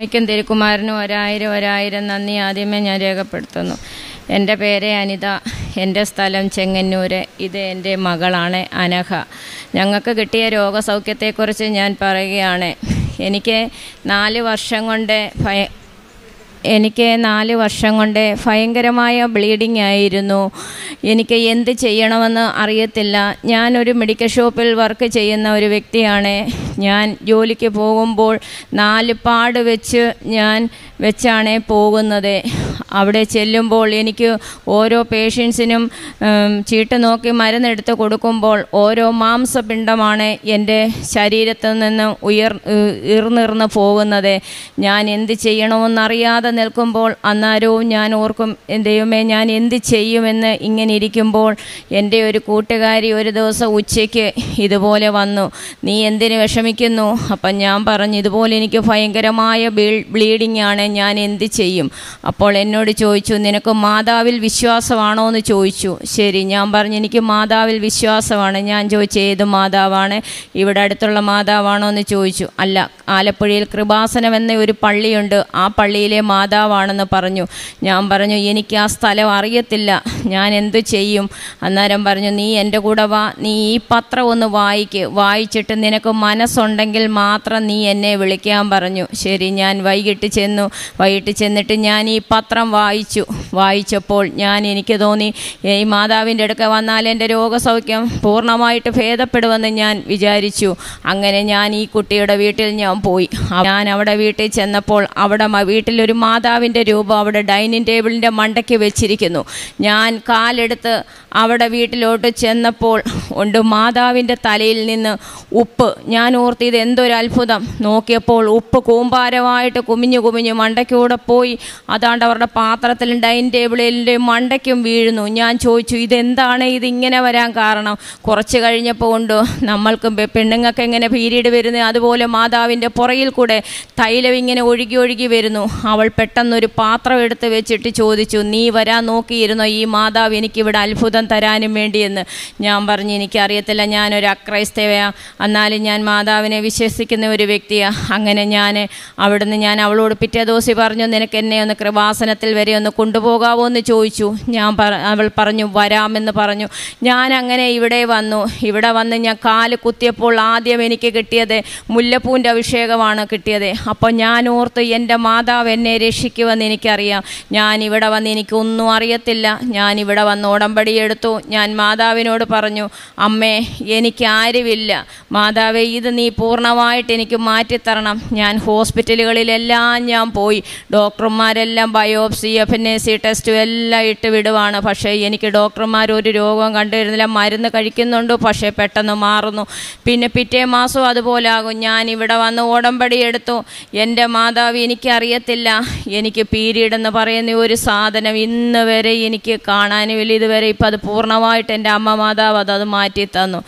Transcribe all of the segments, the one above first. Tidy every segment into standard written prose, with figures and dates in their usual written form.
മിക്കൻ തിരുക്കുമാരനും ഒരായിരം നന്ദി ആദ്യമേ ഞാൻ രേഖപ്പെടുത്തുന്നു. എൻ്റെ പേര് അനിത, എൻ്റെ സ്ഥലം ചെങ്ങന്നൂർ. ഇത് എൻ്റെ മകളാണ് അനഘ. ഞങ്ങൾക്ക് കിട്ടിയ രോഗസൗഖ്യത്തെക്കുറിച്ച് ഞാൻ പറയുകയാണ്. എനിക്ക് 4 വർഷം കൊണ്ട് ഭയങ്കരമായ ബ്ലീഡിംഗ് ആയിരുന്നു. എനിക്ക് എന്ത് ചെയ്യണമെന്ന് അറിയത്തില്ല. ഞാനൊരു മെഡിക്കൽ ഷോപ്പിൽ വർക്ക് ചെയ്യുന്ന ഒരു വ്യക്തിയാണ്. ഞാൻ ജോലിക്ക് പോകുമ്പോൾ 4 പാട് വെച്ചാണ് പോകുന്നത്. അവിടെ ചെല്ലുമ്പോൾ എനിക്ക് ഓരോ പേഷ്യൻസിനും ചീട്ട് നോക്കി മരുന്നെടുത്ത് കൊടുക്കുമ്പോൾ ഓരോ മാംസപിണ്ഡമാണ് എൻ്റെ ശരീരത്തിൽ നിന്ന് ഉയർന്നിർന്ന് പോകുന്നത്. ഞാൻ എന്ത് ചെയ്യണമെന്നറിയാതെ നിൽക്കുമ്പോൾ അന്നേരവും ഞാൻ ഓർക്കും, ദൈവമേ ഞാൻ എന്ത് ചെയ്യുമെന്ന്. ഇങ്ങനെ ഇരിക്കുമ്പോൾ എൻ്റെ ഒരു കൂട്ടുകാരി ഒരു ദിവസം ഉച്ചയ്ക്ക് ഇതുപോലെ വന്നു. നീ എന്തിന് വിഷമിക്കുന്നു? അപ്പം ഞാൻ പറഞ്ഞു, ഇതുപോലെ എനിക്ക് ഭയങ്കരമായ ബ്ലീഡിംഗ് ആണ്, ഞാൻ എന്ത് ചെയ്യും? അപ്പോൾ എന്നോട് ചോദിച്ചു, നിനക്ക് മാതാവിൽ വിശ്വാസമാണോ എന്ന് ചോദിച്ചു. ശരി, ഞാൻ പറഞ്ഞു എനിക്ക് മാതാവിൽ വിശ്വാസമാണ്. ഞാൻ ചോദിച്ചു, ഏത് മാതാവാണ്? ഇവിടെ അടുത്തുള്ള മാതാവാണോ എന്ന് ചോദിച്ചു. അല്ല, ആലപ്പുഴയിൽ കൃപാസനം എന്ന ഒരു പള്ളിയുണ്ട്, ആ പള്ളിയിലെ മാതാവാണെന്ന് പറഞ്ഞു. ഞാൻ പറഞ്ഞു, എനിക്ക് ആ സ്ഥലം അറിയത്തില്ല, ഞാൻ എന്തു ചെയ്യും? അന്നേരം പറഞ്ഞു, നീ എൻ്റെ കൂടെ വാ, നീ ഈ പത്രം ഒന്ന് വായിച്ചിട്ട് നിനക്ക് മനസ്സുണ്ടെങ്കിൽ മാത്രം നീ എന്നെ വിളിക്കാൻ പറഞ്ഞു. ശരി, ഞാൻ വൈകിട്ട് ചെന്നിട്ട് ഞാൻ ഈ പത്രം വായിച്ചപ്പോൾ എനിക്ക് തോന്നി, ഈ മാതാവിൻ്റെ അടുക്ക വന്നാൽ എൻ്റെ രോഗസൗഖ്യം പൂർണ്ണമായിട്ട് ഭേദപ്പെടുമെന്ന് ഞാൻ വിചാരിച്ചു. അങ്ങനെ ഞാൻ ഈ കുട്ടിയുടെ വീട്ടിൽ ഞാൻ പോയി. ഞാൻ അവിടെ വീട്ടിൽ ചെന്നപ്പോൾ അവിടെ വീട്ടിലൊരു മാതാവിൻ്റെ രൂപം അവിടെ ഡൈനിങ് ടേബിളിൻ്റെ മണ്ടയ്ക്ക് വെച്ചിരിക്കുന്നു. ഞാൻ കാലെടുത്ത് അവിടെ വീട്ടിലോട്ട് ചെന്നപ്പോൾ ഉണ്ട് മാതാവിൻ്റെ തലയിൽ നിന്ന് ഉപ്പ്. ഞാൻ ഓർത്ത് ഇത് എന്തൊരു അത്ഭുതം. നോക്കിയപ്പോൾ ഉപ്പ് കൂമ്പാരമായിട്ട് കുമിഞ്ഞു മണ്ടയ്ക്കൂടെ പോയി അതാണ്ട് അവരുടെ പാത്രത്തിലും ഡൈനിങ് ടേബിളിൻ്റെ മണ്ടയ്ക്കും വീഴുന്നു. ഞാൻ ചോദിച്ചു, ഇതെന്താണ് ഇതിങ്ങനെ വരാൻ കാരണം? കുറച്ച് കഴിഞ്ഞപ്പോൾ ഉണ്ട് നമ്മൾക്ക് പെണ്ണുങ്ങൾക്ക് എങ്ങനെ പീരീഡ് വരുന്നത് അതുപോലെ മാതാവിൻ്റെ പുറയിൽ കൂടെ തൈലം ഇങ്ങനെ ഒഴുകി വരുന്നു. അവൾ പെട്ടെന്നൊരു പാത്രം എടുത്ത് വെച്ചിട്ട് ചോദിച്ചു, നീ വരാൻ നോക്കിയിരുന്നോ ഈ മാതാവ് എനിക്കിവിടെ അത്ഭുതം തരാനും വേണ്ടിയെന്ന്? ഞാൻ പറഞ്ഞു, എനിക്കറിയത്തില്ല, ഞാനൊരു അക്രൈസ്തവയാണ്, എന്നാലും ഞാൻ മാതാവിനെ വിശ്വസിക്കുന്ന ഒരു വ്യക്തിയാണ്. അങ്ങനെ അവിടുന്ന് ഞാൻ അവളോട് പിറ്റേ ദിവസം പറഞ്ഞു, നിനക്ക് എന്നെ ഒന്ന് കൃപാസനത്തിൽ വരെ ഒന്ന് കൊണ്ടുപോകാവോ എന്ന് ചോദിച്ചു. അവൾ പറഞ്ഞു വരാമെന്ന് പറഞ്ഞു. ഞാൻ അങ്ങനെ ഇവിടെ വന്ന് ഞാൻ കാല് കുത്തിയപ്പോൾ ആദ്യം എനിക്ക് കിട്ടിയത് മുല്ലപ്പൂവിൻ്റെ അഭിഷേകമാണ് കിട്ടിയത്. അപ്പോൾ ഞാൻ ഓർത്ത്, എൻ്റെ മാതാവ് എന്നെ രക്ഷിക്കുമെന്ന് എനിക്കറിയാം. ഞാൻ ഇവിടെ വന്ന് എനിക്കൊന്നും അറിയത്തില്ല. ഞാൻ ഇവിടെ വന്ന് ഉടമ്പടി എടുത്തു. ഞാൻ മാതാവിനോട് പറഞ്ഞു, അമ്മേ എനിക്ക് ആരുമില്ല, മാതാവേ ഇത് നീ പൂർണ്ണമായിട്ട് എനിക്ക് മാറ്റിത്തരണം. ഞാൻ ഹോസ്പിറ്റലുകളിലെല്ലാം ഞാൻ പോയി, ഡോക്ടർമാരെല്ലാം ബയോപ്സി FNAC ടെസ്റ്റും എല്ലാം ഇട്ട് വിടുവാണ്. പക്ഷേ എനിക്ക് ഡോക്ടർമാർ ഒരു രോഗവും കണ്ടുവരുന്നില്ല. മരുന്ന് കഴിക്കുന്നുണ്ട്, പക്ഷേ പെട്ടെന്ന് മാറുന്നു. പിന്നെ പിറ്റേ മാസവും അതുപോലെ ആകും. ഞാൻ ഇവിടെ വന്ന് ഉടമ്പടി എടുത്തു. എൻ്റെ മാതാവ് എനിക്കറിയത്തില്ല, എനിക്ക് പീരീഡ് എന്ന് പറയുന്ന ഒരു സാധനം ഇന്ന് വരെ എനിക്ക് കാണാനുമില്ല. ഇതുവരെ ഇപ്പം അത് പൂർണ്ണമായിട്ട് എൻ്റെ അമ്മ മാതാവ് അത് മാറ്റി തന്നു.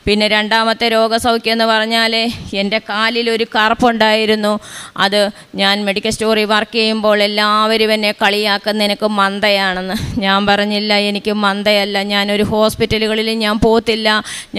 പിന്നെ രണ്ടാമത്തെ രോഗസൗഖ്യം എന്ന് പറഞ്ഞാൽ എൻ്റെ കാലിലൊരു കറുപ്പുണ്ടായിരുന്നു. അത് ഞാൻ മെഡിക്കൽ സ്റ്റോറിൽ വർക്ക് ചെയ്യുമ്പോൾ എല്ലാവരും എന്നെ കളിയാക്കുന്ന നിനക്ക് മന്ദയാണെന്ന്. ഞാൻ പറഞ്ഞില്ല, എനിക്ക് മന്ദയല്ല, ഞാനൊരു ഹോസ്പിറ്റലുകളിൽ ഞാൻ പോകത്തില്ല,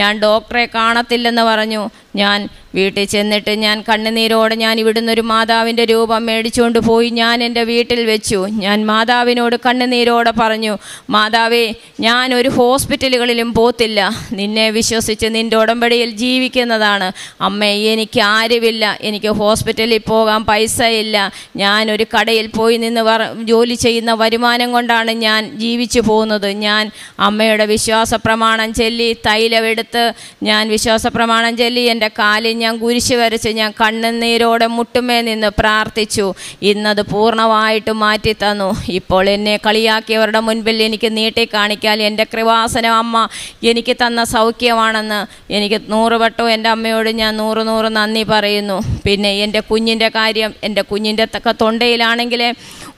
ഞാൻ ഡോക്ടറെ കാണത്തില്ലെന്ന് പറഞ്ഞു. ഞാൻ വീട്ടിൽ ചെന്നിട്ട് ഞാൻ കണ്ണുനീരോടെ ഞാൻ ഇവിടുന്ന് ഒരു മാതാവിൻ്റെ രൂപം മേടിച്ചുകൊണ്ട് പോയി ഞാൻ എൻ്റെ വീട്ടിൽ വെച്ചു. ഞാൻ മാതാവിനോട് കണ്ണുനീരോടെ പറഞ്ഞു, മാതാവേ ഞാൻ ഒരു ഹോസ്പിറ്റലുകളിലും പോകത്തില്ല, നിന്നെ വിശ്വസിച്ച് നിൻ്റെ ഉടമ്പടിയിൽ ജീവിക്കുന്നതാണ്. അമ്മേ എനിക്ക് ആരുമില്ല, എനിക്ക് ഹോസ്പിറ്റലിൽ പോകാൻ പൈസ ഇല്ല, ഞാനൊരു കടയിൽ പോയി നിന്ന് ജോലി ചെയ്യുന്ന വരുമാനം കൊണ്ടാണ് ഞാൻ ജീവിച്ചു പോകുന്നത്. ഞാൻ അമ്മയുടെ വിശ്വാസ പ്രമാണം ചൊല്ലി തൈലമെടുത്ത് ഞാൻ വിശ്വാസ പ്രമാണം ചൊല്ലി എൻ്റെ കാലിൽ ഞാൻ കുരിശ് വരച്ച് ഞാൻ കണ്ണുനീരോടെ മുട്ടുമേ നിന്ന് പ്രാർത്ഥിച്ചു. ഇന്നത് പൂർണ്ണമായിട്ട് മാറ്റി തന്നു. ഇപ്പോൾ എന്നെ കളിയാക്കിയവരുടെ മുൻപിൽ എനിക്ക് നീട്ടി കാണിക്കാൻ എൻ്റെ കൃപാസനം അമ്മ എനിക്ക് തന്ന സൗഖ്യമാണെന്ന് എനിക്ക് 100 വട്ടം എൻ്റെ അമ്മയോട് ഞാൻ 100 നന്ദി പറയുന്നു. പിന്നെ എൻ്റെ കുഞ്ഞിൻ്റെ കാര്യം, എൻ്റെ കുഞ്ഞിൻ്റെ തൊണ്ടയിലാണെങ്കിൽ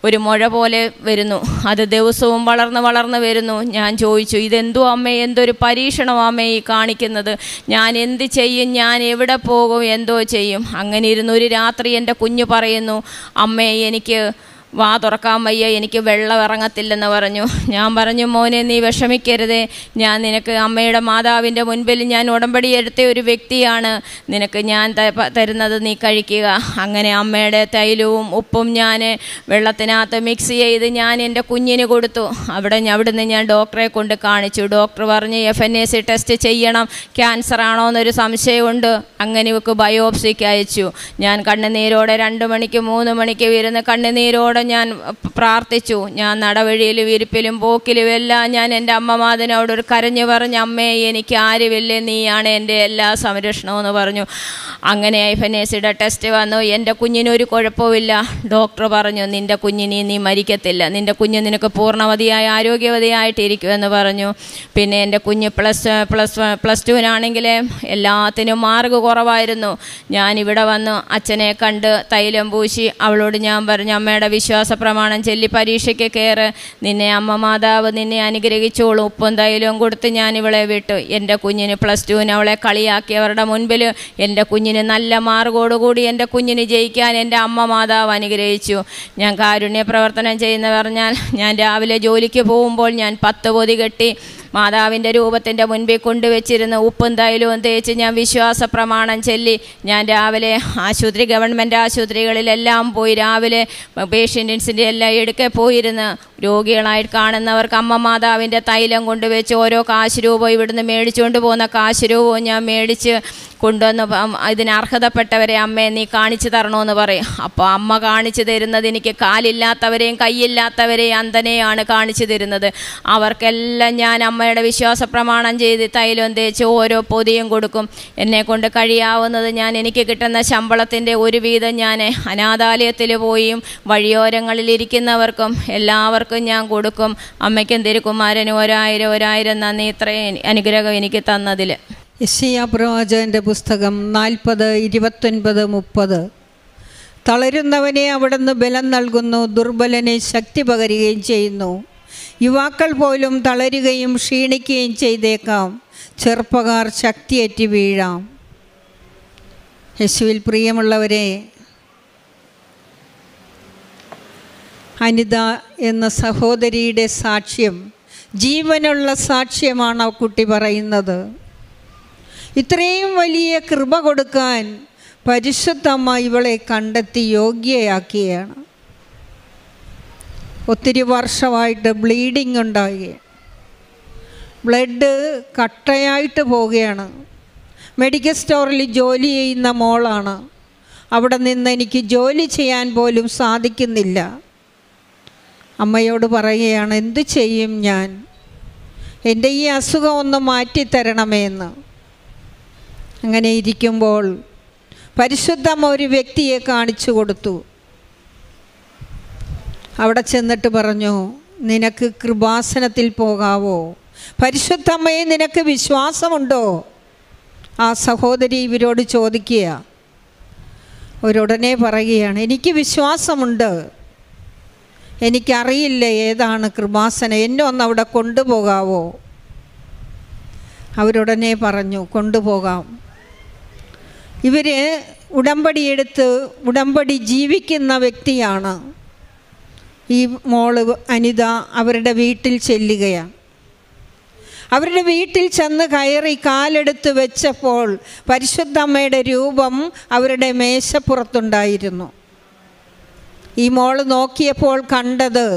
ഒരു മുഴ പോലെ വരുന്നു, അത് ദിവസവും വളർന്ന് വരുന്നു. ഞാൻ ചോദിച്ചു, ഇതെന്തോ അമ്മേ, എന്തൊരു പരീക്ഷണമോ അമ്മേ ഈ കാണിക്കുന്നത്? ഞാൻ എന്ത് ചെയ്യും? ഞാൻ എവിടെ പോകും? എന്തോ ചെയ്യും? അങ്ങനെ ഇരുന്ന് ഒരു രാത്രി എൻ്റെ കുഞ്ഞ് പറയുന്നു, അമ്മേ എനിക്ക് വാ തുറക്കാൻ വയ്യ, എനിക്ക് വെള്ളം ഇറങ്ങത്തില്ലെന്ന് പറഞ്ഞു. ഞാൻ പറഞ്ഞു, മോനെ നീ വിഷമിക്കരുതേ, ഞാൻ നിനക്ക് അമ്മയുടെ മാതാവിൻ്റെ മുൻപിൽ ഞാൻ ഉടമ്പടി എടുത്ത ഒരു വ്യക്തിയാണ്, നിനക്ക് ഞാൻ തരുന്നത് നീ കഴിക്കുക. അങ്ങനെ അമ്മയുടെ തൈലവും ഉപ്പും ഞാൻ വെള്ളത്തിനകത്ത് മിക്സ് ചെയ്ത് ഞാൻ എൻ്റെ കുഞ്ഞിന് കൊടുത്തു. അവിടുന്ന് ഞാൻ ഡോക്ടറെ കൊണ്ട് കാണിച്ചു. ഡോക്ടർ പറഞ്ഞ് FNAC ടെസ്റ്റ് ചെയ്യണം, ക്യാൻസർ ആണോ എന്നൊരു സംശയമുണ്ട്. അങ്ങനെ ഇവക്ക് ബയോപ്സിക്ക് അയച്ചു. ഞാൻ കണ്ണുനീരോടെ 2 മണിക്ക് 3 മണിക്ക് ഇരുന്ന് കണ്ണുനീരോടെ ഞാൻ പ്രാർത്ഥിച്ചു. ഞാൻ നടവഴിയിലും ഇരിപ്പിലും പോക്കിലും എല്ലാം ഞാൻ എൻ്റെ അമ്മമാതിനോട് ഒരു കരഞ്ഞു പറഞ്ഞു, അമ്മേ എനിക്ക് ആരുമില്ലേ, നീയാണ് എൻ്റെ എല്ലാ സംരക്ഷണമെന്ന് പറഞ്ഞു. അങ്ങനെ FNAC ടെസ്റ്റ് വന്നു. എൻ്റെ കുഞ്ഞിനൊരു കുഴപ്പമില്ല. ഡോക്ടർ പറഞ്ഞു, നിൻ്റെ കുഞ്ഞിന് നീ മരിക്കത്തില്ല, നിൻ്റെ കുഞ്ഞ് നിനക്ക് പൂർണ്ണവതിയായ ആരോഗ്യവതിയായിട്ടിരിക്കുമെന്ന് പറഞ്ഞു. പിന്നെ എൻ്റെ കുഞ്ഞ് പ്ലസ് ടുവിനാണെങ്കിൽ എല്ലാത്തിനും മാർക്ക് കുറവായിരുന്നു. ഞാനിവിടെ വന്നു അച്ഛനെ കണ്ട് തൈലം പൂശി അവളോട് ഞാൻ പറഞ്ഞു, അമ്മയുടെ വിശ്വാസ പ്രമാണം ചൊല്ലി പരീക്ഷയ്ക്ക് കയറ്, നിന്നെ അമ്മ മാതാവ് നിന്നെ അനുഗ്രഹിച്ചോളും. ഉപ്പും തൈലവും കൊടുത്ത് ഞാൻ ഇവളെ വിട്ടു. എൻ്റെ കുഞ്ഞിന് പ്ലസ് ടുവിന് അവളെ കളിയാക്കിയവരുടെ മുൻപിൽ എൻ്റെ കുഞ്ഞിന് നല്ല മാർക്കോടുകൂടി എൻ്റെ കുഞ്ഞിന് ജയിക്കാൻ എൻ്റെ അമ്മ മാതാവ് അനുഗ്രഹിച്ചു. ഞാൻ കാരുണ്യ പ്രവർത്തനം ചെയ്യുന്ന പറഞ്ഞാൽ, ഞാൻ രാവിലെ ജോലിക്ക് പോകുമ്പോൾ ഞാൻ 10 പൊതി കെട്ടി മാതാവിൻ്റെ രൂപത്തിൻ്റെ മുൻപിൽ കൊണ്ടുവച്ചിരുന്ന് ഉപ്പും തൈലവും തേച്ച് ഞാൻ വിശ്വാസ പ്രമാണം ചൊല്ലി ഞാൻ രാവിലെ ഗവൺമെൻറ് ആശുപത്രികളിലെല്ലാം പോയി രാവിലെ പേഷ്യൻസിൻ്റെ എല്ലാം എടുക്കെ പോയിരുന്ന് രോഗികളായിട്ട് കാണുന്നവർക്ക് അമ്മ മാതാവിൻ്റെ തൈലം കൊണ്ടുവച്ച് ഓരോ കാശ് രൂപവും ഇവിടുന്ന് മേടിച്ചുകൊണ്ട് പോകുന്ന കാശ് രൂപവും ഞാൻ മേടിച്ച് കൊണ്ടുവന്ന് ഇതിന് അർഹതപ്പെട്ടവരെ അമ്മയെ നീ കാണിച്ചു തരണമെന്ന് പറയും. അപ്പോൾ അമ്മ കാണിച്ചു തരുന്നത് എനിക്ക് കാലില്ലാത്തവരെയും കൈയില്ലാത്തവരെയും അന്ധനെയാണ് കാണിച്ചു തരുന്നത്. അവർക്കെല്ലാം ഞാൻ അമ്മയുടെ വിശ്വാസ പ്രമാണം ചെയ്ത് തൈലം തേച്ച് ഓരോ പൊതിയും കൊടുക്കും. എന്നെക്കൊണ്ട് കഴിയാവുന്നത് ഞാൻ എനിക്ക് കിട്ടുന്ന ശമ്പളത്തിൻ്റെ ഒരു വീതം ഞാൻ അനാഥാലയത്തിൽ പോയും വഴിയോരങ്ങളിലിരിക്കുന്നവർക്കും എല്ലാവർക്കും ഞാൻ കൊടുക്കും. അമ്മയ്ക്കും തിരുക്കുമാരനും 1000 നന്ദി, ഇത്രയും അനുഗ്രഹം എനിക്ക് തന്നതിൽ. യെശയ്യാ പ്രവാചകൻ്റെ പുസ്തകം 40, 29, 30. തളരുന്നവനെ അവിടുന്ന് ബലം നൽകുന്നു, ദുർബലനെ ശക്തി പകരുകയും ചെയ്യുന്നു. യുവാക്കൾ പോലും തളരുകയും ക്ഷീണിക്കുകയും ചെയ്തേക്കാം, ചെറുപ്പക്കാർ ശക്തിയേറ്റി വീഴാം. യേശുവിൽ പ്രിയമുള്ളവരെ, അനിത എന്ന സഹോദരിയുടെ സാക്ഷ്യം ജീവനുള്ള സാക്ഷ്യമാണ് ആ കുട്ടി പറയുന്നത്. ഇത്രയും വലിയ കൃപ കൊടുക്കാൻ പരിശുദ്ധമ്മ ഇവളെ കണ്ടെത്തി യോഗ്യയാക്കിയാണ്. ഒത്തിരി വർഷമായിട്ട് ബ്ലീഡിങ് ഉണ്ടായി, ബ്ലഡ് കട്ടയായിട്ട് പോവുകയാണ്. മെഡിക്കൽ സ്റ്റോറിൽ ജോലി ചെയ്യുന്ന മോളാണ്. അവിടെ നിന്ന് എനിക്ക് ജോലി ചെയ്യാൻ പോലും സാധിക്കുന്നില്ല. അമ്മയോട് പറയുകയാണ്, എന്ത് ചെയ്യും ഞാൻ, എൻ്റെ ഈ അസുഖം ഒന്ന് മാറ്റിത്തരണമേന്ന്. അങ്ങനെ ഇരിക്കുമ്പോൾ പരിശുദ്ധമ്മ ഒരു വ്യക്തിയെ കാണിച്ചു കൊടുത്തു. അവിടെ ചെന്നിട്ട് പറഞ്ഞു, നിനക്ക് കൃപാസനത്തിൽ പോകാവോ? പരിശുദ്ധമ്മയെ നിനക്ക് വിശ്വാസമുണ്ടോ? ആ സഹോദരി ഇവരോട് ചോദിക്കുക. അവരുടനെ പറയുകയാണ്, എനിക്ക് വിശ്വാസമുണ്ട്, എനിക്കറിയില്ല ഏതാണ് കൃപാസനം, എന്നെ ഒന്ന് അവിടെ കൊണ്ടുപോകാവോ? അവരുടനെ പറഞ്ഞു, കൊണ്ടുപോകാം. ഇവർ ഉടമ്പടി എടുത്ത് ഉടമ്പടി ജീവിക്കുന്ന വ്യക്തിയാണ്. ഈ മോള് അനിത അവരുടെ വീട്ടിൽ ചെല്ലുകയാണ്. അവരുടെ വീട്ടിൽ ചെന്ന് കയറി കാലെടുത്ത് വെച്ചപ്പോൾ പരിശുദ്ധമ്മയുടെ രൂപം അവരുടെ മേശപ്പുറത്തുണ്ടായിരുന്നു. ഈ മോള് നോക്കിയപ്പോൾ കണ്ടത്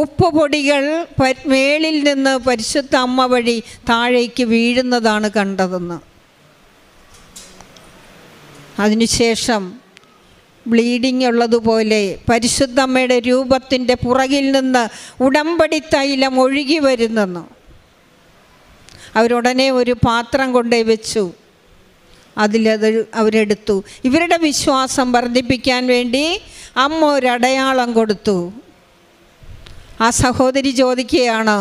ഉപ്പുപൊടികൾ മേളിൽ നിന്ന് പരിശുദ്ധ അമ്മ വഴി താഴേക്ക് വീഴുന്നതാണ് കണ്ടതെന്ന്. അതിനുശേഷം ബ്ലീഡിങ് ഉള്ളതുപോലെ പരിശുദ്ധമ്മയുടെ രൂപത്തിൻ്റെ പുറകിൽ നിന്ന് ഉടമ്പടി തൈലം ഒഴുകി വരുന്നെന്ന്. അവരുടനെ ഒരു പാത്രം കൊണ്ടേ വെച്ചു, അതിലത് അവരെടുത്തു. ഇവരുടെ വിശ്വാസം വർദ്ധിപ്പിക്കാൻ വേണ്ടി അമ്മ ഒരടയാളം കൊടുത്തു. ആ സഹോദരി ചോദിക്കുകയാണ്,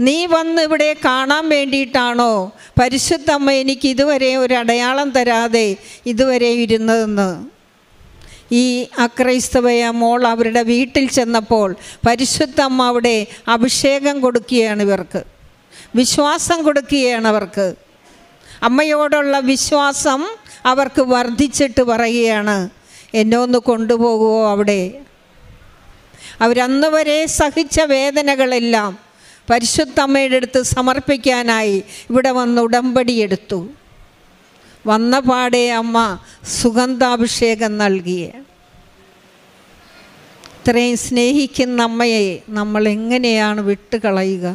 നീ വന്ന് ഇവിടെ കാണാൻ വേണ്ടിയിട്ടാണോ പരിശുദ്ധമ്മ എനിക്ക് ഇതുവരെ ഒരു അടയാളം തരാതെ ഇതുവരെ ഇരുന്നതെന്ന്. ഈ അക്രൈസ്തവയ മോൾ അവരുടെ വീട്ടിൽ ചെന്നപ്പോൾ പരിശുദ്ധമ്മ അവിടെ അഭിഷേകം കൊടുക്കുകയാണ്, ഇവർക്ക് വിശ്വാസം കൊടുക്കുകയാണ്. അവർക്ക് അമ്മയോടുള്ള വിശ്വാസം അവർക്ക് വർദ്ധിച്ചിട്ട് പറയുകയാണ്, എന്നെ ഒന്ന് കൊണ്ടുപോകുമോ അവിടെ? അവരന്ന് വരെ സഹിച്ച വേദനകളെല്ലാം പരിശുദ്ധ അമ്മയുടെ അടുത്ത് സമർപ്പിക്കാനായി ഇവിടെ വന്ന് ഉടമ്പടിയെടുത്തു. വന്ന പാടെ അമ്മ സുഗന്ധാഭിഷേകം നൽകിയ. ഇത്രയും സ്നേഹിക്കുന്ന അമ്മയെ നമ്മൾ എങ്ങനെയാണ് വിട്ടുകളയുക?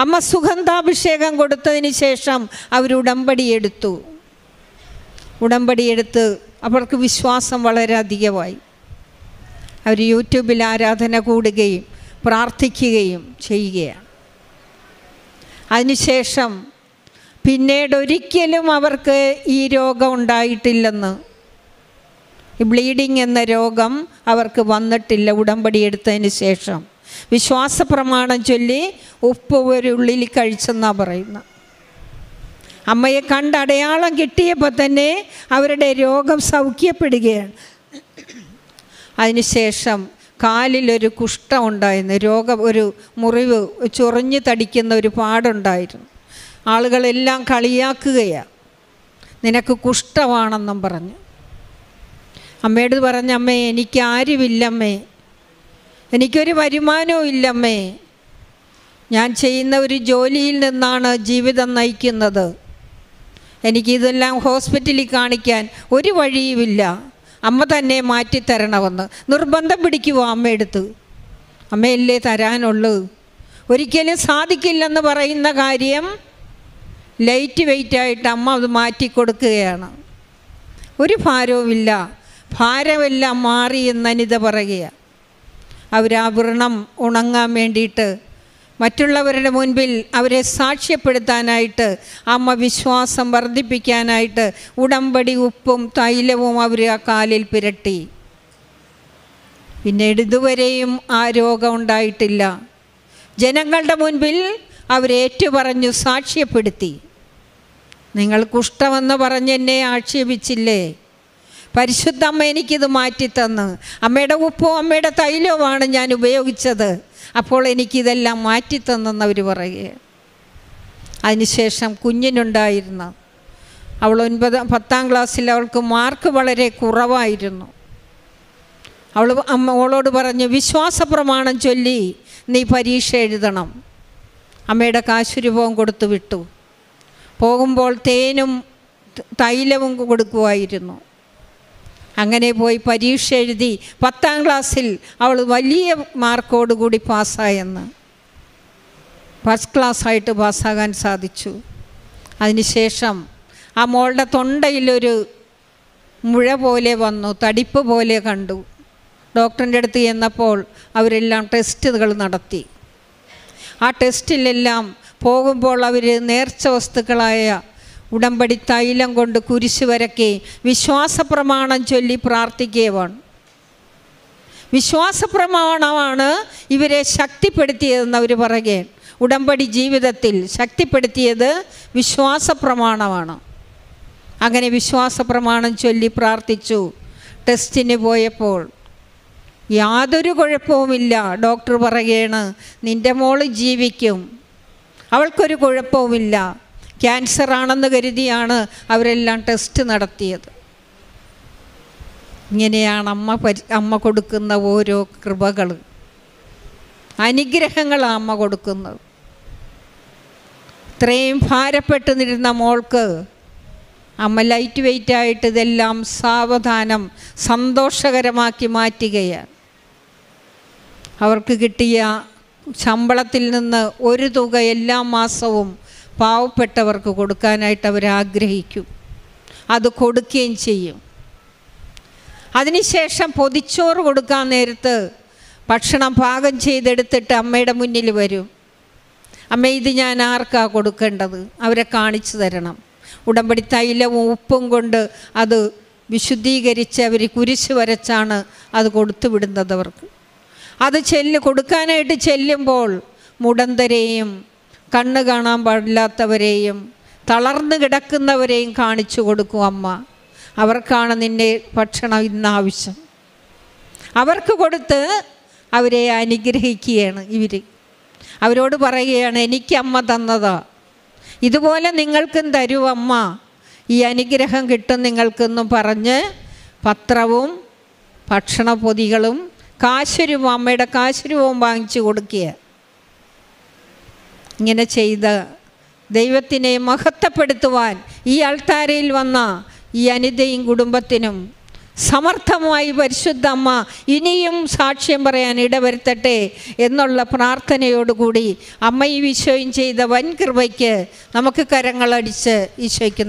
അമ്മ സുഗന്ധാഭിഷേകം കൊടുത്തതിന് ശേഷം അവർ ഉടമ്പടിയെടുത്തു. ഉടമ്പടിയെടുത്ത് അവർക്ക് വിശ്വാസം വളരെ അധികമായി. അവർ യൂട്യൂബിൽ ആരാധന കൂടുകയും പ്രാർത്ഥിക്കുകയും ചെയ്യുകയാണ്. അതിനുശേഷം പിന്നീട് ഒരിക്കലും അവർക്ക് ഈ രോഗം ഉണ്ടായിട്ടില്ലെന്ന്, ഈ ബ്ലീഡിങ് എന്ന രോഗം അവർക്ക് വന്നിട്ടില്ല. ഉടമ്പടി എടുത്തതിന് ശേഷം വിശ്വാസ പ്രമാണം ചൊല്ലി ഉപ്പ് ഒരു ഉള്ളിൽ കഴിച്ചെന്നാണ് പറയുന്നത്. അമ്മയെ കണ്ട് അടയാളം കിട്ടിയപ്പോൾ തന്നെ അവരുടെ രോഗം സൗഖ്യപ്പെടുകയാണ്. അതിനുശേഷം കാലിലൊരു കുഷ്ഠം ഉണ്ടായിരുന്നു, ഒരു മുറിവ് ചൊറിഞ്ഞു തടിക്കുന്ന ഒരു പാടുണ്ടായിരുന്നു. ആളുകളെല്ലാം കളിയാക്കുകയാണ്, നിനക്ക് കുഷ്ഠമാണെന്നും പറഞ്ഞു. അമ്മയോട് പറഞ്ഞ, അമ്മേ എനിക്ക് ആരുമില്ലമ്മേ, എനിക്കൊരു വരുമാനവും ഇല്ലമ്മേ, ഞാൻ ചെയ്യുന്ന ഒരു ജോലിയിൽ നിന്നാണ് ജീവിതം നയിക്കുന്നത്, എനിക്കിതെല്ലാം ഹോസ്പിറ്റലിൽ കാണിക്കാൻ ഒരു വഴിയുമില്ല, അമ്മ തന്നെ മാറ്റിത്തരണമെന്ന് നിർബന്ധം പിടിക്കുമോ അമ്മയെടുത്ത്? അമ്മയല്ലേ തരാനുള്ളൂ. ഒരിക്കലും സാധിക്കില്ലെന്ന് പറയുന്ന കാര്യം ലൈറ്റ് വെയിറ്റായിട്ട് അമ്മ അത് മാറ്റിക്കൊടുക്കുകയാണ്. ഒരു ഭാരവുമില്ല, ഭാരമെല്ലാം മാറി എന്ന് അനിത പറയുക. അവരാ വ്രണം ഉണങ്ങാൻ വേണ്ടിയിട്ട് മറ്റുള്ളവരുടെ മുൻപിൽ അവരെ സാക്ഷ്യപ്പെടുത്താനായിട്ട് അമ്മ വിശ്വാസം വർദ്ധിപ്പിക്കാനായിട്ട് ഉടമ്പടി ഉപ്പും തൈലവും അവർ ആ കാലിൽ പുരട്ടി. പിന്നീട് ഇതുവരെയും ആ രോഗം ഉണ്ടായിട്ടില്ല. ജനങ്ങളുടെ മുൻപിൽ അവരേറ്റുപറഞ്ഞു സാക്ഷ്യപ്പെടുത്തി. നിങ്ങൾ കുഷ്ഠമെന്ന് പറഞ്ഞ് എന്നെ ആക്ഷേപിച്ചില്ലേ, പരിശുദ്ധ അമ്മ എനിക്കിത് മാറ്റിത്തന്ന്, അമ്മയുടെ ഉപ്പും അമ്മയുടെ തൈലവുമാണ് ഞാൻ ഉപയോഗിച്ചത്, അപ്പോൾ എനിക്കിതെല്ലാം മാറ്റിത്തന്നെന്നവർ പറയുക. അതിനുശേഷം കുഞ്ഞിനുണ്ടായിരുന്നു, അവൾ 10ാം ക്ലാസ്സിൽ അവൾക്ക് മാർക്ക് വളരെ കുറവായിരുന്നു. അവളോട് പറഞ്ഞു, വിശ്വാസ പ്രമാണം ചൊല്ലി നീ പരീക്ഷ എഴുതണം. അമ്മയുടെ കാശുരൂപവും കൊടുത്തു വിട്ടു. പോകുമ്പോൾ തേനും തൈലവും കൊടുക്കുമായിരുന്നു. അങ്ങനെ പോയി പരീക്ഷ എഴുതി 10ാം ക്ലാസ്സിൽ അവൾ വലിയ മാർക്കോടുകൂടി പാസ്സായെന്ന്, ഫസ്റ്റ് ക്ലാസ്സായിട്ട് പാസ്സാകാൻ സാധിച്ചു. അതിനുശേഷം ആ മോളുടെ തൊണ്ടയിലൊരു മുഴ പോലെ വന്നു, തടിപ്പ് പോലെ കണ്ടു. ഡോക്ടറിൻ്റെ അടുത്ത് ചെന്നപ്പോൾ അവരെല്ലാം ടെസ്റ്റുകൾ നടത്തി. ആ ടെസ്റ്റിലെല്ലാം പോകുമ്പോൾ അവർ നേർച്ച വസ്തുക്കളായ ഉടമ്പടി തൈലം കൊണ്ട് കുരിശ് വരക്കി വിശ്വാസ പ്രമാണം ചൊല്ലി പ്രാർത്ഥിക്കുകയാണ്. വിശ്വാസ പ്രമാണമാണ് ഇവരെ ശക്തിപ്പെടുത്തിയതെന്ന് അവർ പറയുകയാണ്. ഉടമ്പടി ജീവിതത്തിൽ ശക്തിപ്പെടുത്തിയത് വിശ്വാസ പ്രമാണമാണ്. അങ്ങനെ വിശ്വാസ പ്രമാണം ചൊല്ലി പ്രാർത്ഥിച്ചു. ടെസ്റ്റിന് പോയപ്പോൾ യാതൊരു കുഴപ്പവുമില്ല. ഡോക്ടർ പറയുകയാണ്, നിൻ്റെ മോള് ജീവിക്കും, അവൾക്കൊരു കുഴപ്പവുമില്ല. ക്യാൻസർ ആണെന്ന് കരുതിയാണ് അവരെല്ലാം ടെസ്റ്റ് നടത്തിയത്. ഇങ്ങനെയാണ് അമ്മ കൊടുക്കുന്ന ഓരോ കൃപകൾ, അനുഗ്രഹങ്ങളാണ് അമ്മ കൊടുക്കുന്നത്. ഇത്രയും ഭാരപ്പെട്ട് നിരുന്ന മോൾക്ക് അമ്മ ലൈറ്റ് വെയിറ്റായിട്ട് ഇതെല്ലാം സാവധാനം സന്തോഷകരമാക്കി മാറ്റുകയാണ്. അവർക്ക് കിട്ടിയ ശമ്പളത്തിൽ നിന്ന് ഒരു തുക എല്ലാ മാസവും പാവപ്പെട്ടവർക്ക് കൊടുക്കാനായിട്ട് അവരാഗ്രഹിക്കും. അത് കൊടുക്കുകയും ചെയ്യും. അതിനുശേഷം പൊതിച്ചോറ് കൊടുക്കാൻ നേരത്ത് ഭക്ഷണം പാകം ചെയ്തെടുത്തിട്ട് അമ്മയുടെ മുന്നിൽ വരും. അമ്മ ഇത് ഞാൻ ആർക്കാ കൊടുക്കേണ്ടത്, അവരെ കാണിച്ചു തരണം. ഉടമ്പടി തൈലവും ഉപ്പും കൊണ്ട് അത് വിശുദ്ധീകരിച്ച് അവർ കുരിശ് വരച്ചാണ് അത് കൊടുത്തു വിടുന്നത് അവർക്ക്. അത് കൊടുക്കാനായിട്ട് ചെല്ലുമ്പോൾ മുടന്തരെയും കണ്ണ് കാണാൻ പാടില്ലാത്തവരെയും തളർന്നു കിടക്കുന്നവരെയും കാണിച്ചു കൊടുക്കും അമ്മ. അവർക്കാണ് നിൻ്റെ ഭക്ഷണം ഇന്ന് ആവശ്യം. അവർക്ക് കൊടുത്ത് അവരെ അനുഗ്രഹിക്കുകയാണ് ഇവർ. അവരോട് പറയുകയാണ്, എനിക്ക് അമ്മ തന്നതാ, ഇതുപോലെ നിങ്ങൾക്കും തരൂ അമ്മ, ഈ അനുഗ്രഹം കിട്ടും നിങ്ങൾക്കെന്നും പറഞ്ഞ് പത്രവും ഭക്ഷണപ്പൊതികളും കാശുരൂപം, അമ്മയുടെ കാശുരൂപം വാങ്ങിച്ചു കൊടുക്കുക. ഇങ്ങനെ ചെയ്ത ദൈവത്തിനെ മഹത്വപ്പെടുത്തുവാൻ ഈ അൾത്താരയിൽ വന്ന ഈ അനിതയും കുടുംബത്തിനും സമർത്ഥമായി പരിശുദ്ധ അമ്മ ഇനിയും സാക്ഷ്യം പറയാൻ ഇടവരുത്തട്ടെ എന്നുള്ള പ്രാർത്ഥനയോടുകൂടി അമ്മയും ഈശോയും ചെയ്ത വൻ കൃപയ്ക്ക് നമുക്ക് കരങ്ങളടിച്ച് ഈശോയ്ക്ക്